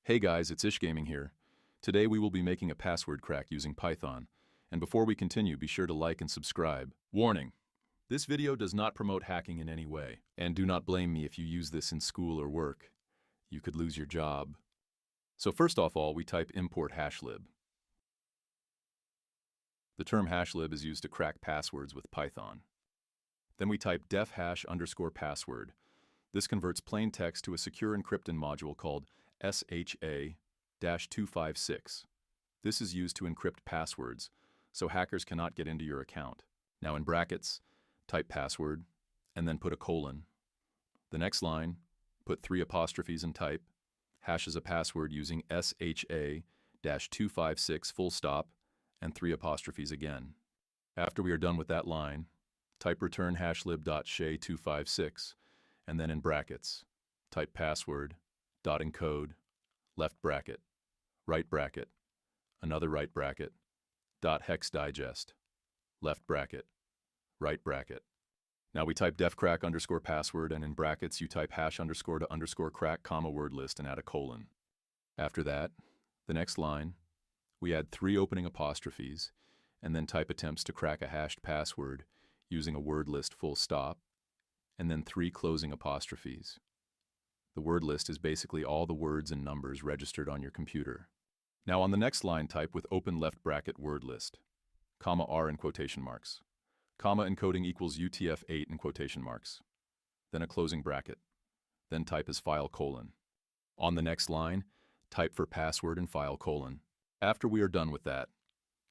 Hey guys, it's Ish Gaming here. Today we will be making a password crack using Python. And before we continue, be sure to like and subscribe. Warning: this video does not promote hacking in any way. And do not blame me if you use this in school or work. You could lose your job. So first off all, we type import hashlib. The term hashlib is used to crack passwords with Python. Then we type def hash underscore password. This converts plain text to a secure encrypting module called SHA-256. This is used to encrypt passwords, so hackers cannot get into your account. Now in brackets, type password, and then put a colon. The next line, put 3 apostrophes and type, hashes a password using SHA-256 full stop, and 3 apostrophes again. After we are done with that line, type return hashlib.sha256, and then in brackets, type password.encode, left bracket, right bracket, another right bracket, .hexdigest, left bracket, right bracket. Now we type defcrack underscore password, and in brackets you type hash underscore to underscore crack comma wordlist and add a colon. After that, the next line, we add 3 opening apostrophes, and then type attempts to crack a hashed password using a word list full stop, and then 3 closing apostrophes. The word list is basically all the words and numbers registered on your computer. Now on the next line, type with open left bracket word list, comma R in quotation marks, comma encoding equals UTF-8 in quotation marks, then a closing bracket, then type as file colon. On the next line, type for password and file colon. After we are done with that,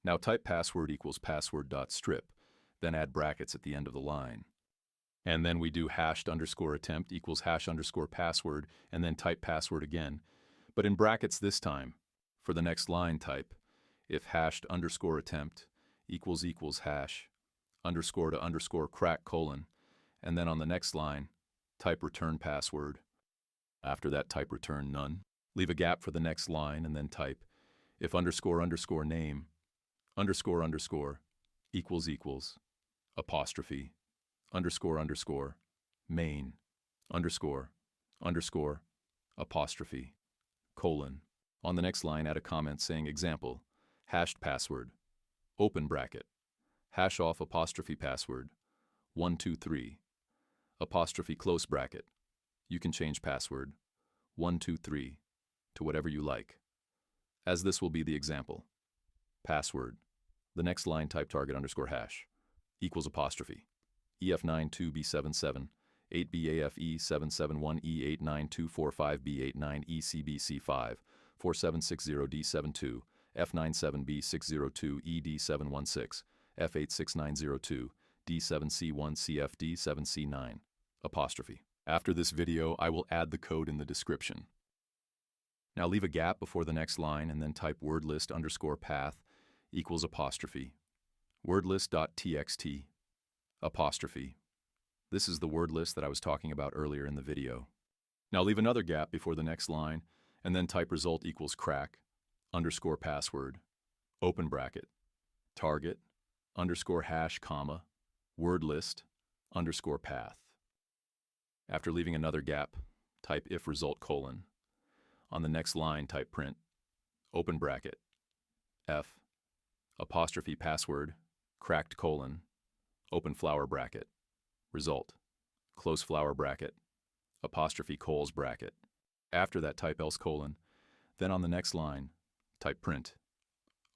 now type password equals password.strip, then add brackets at the end of the line. And then we do hashed underscore attempt equals hash underscore password, and then type password again, but in brackets this time. For the next line, type if hashed underscore attempt equals hash underscore to underscore crack colon, and then on the next line, type return password. After that, type return none. Leave a gap for the next line, and then type if underscore underscore name underscore underscore equals apostrophe underscore underscore main underscore underscore apostrophe colon. On the next line, add a comment saying example, hashed password, open bracket, hash off apostrophe password, 123, apostrophe close bracket. You can change password, 123, to whatever you like, as this will be the example. Password. The next line, type target underscore hash, equals apostrophe, EF92B77, 8BAFE771E89245B89ECBC5, 4760D72, F97B602ED716, F86902, D7C1CFD7C9, apostrophe. After this video, I will add the code in the description. Now leave a gap before the next line and then type wordlist underscore path equals apostrophe, wordlist.txt, apostrophe. This is the word list that I was talking about earlier in the video. Now leave another gap before the next line and then type result equals crack underscore password, open bracket, target underscore hash comma, word list underscore path. After leaving another gap, type if result colon. On the next line, type print, open bracket, F, apostrophe password, cracked colon, open flower bracket, result, close flower bracket, apostrophe cols bracket. After that, type else colon. Then on the next line, type print,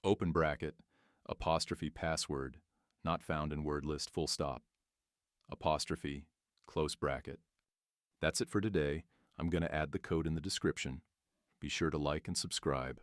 open bracket, apostrophe password, not found in word list full stop, apostrophe, close bracket. That's it for today. I'm going to add the code in the description. Be sure to like and subscribe.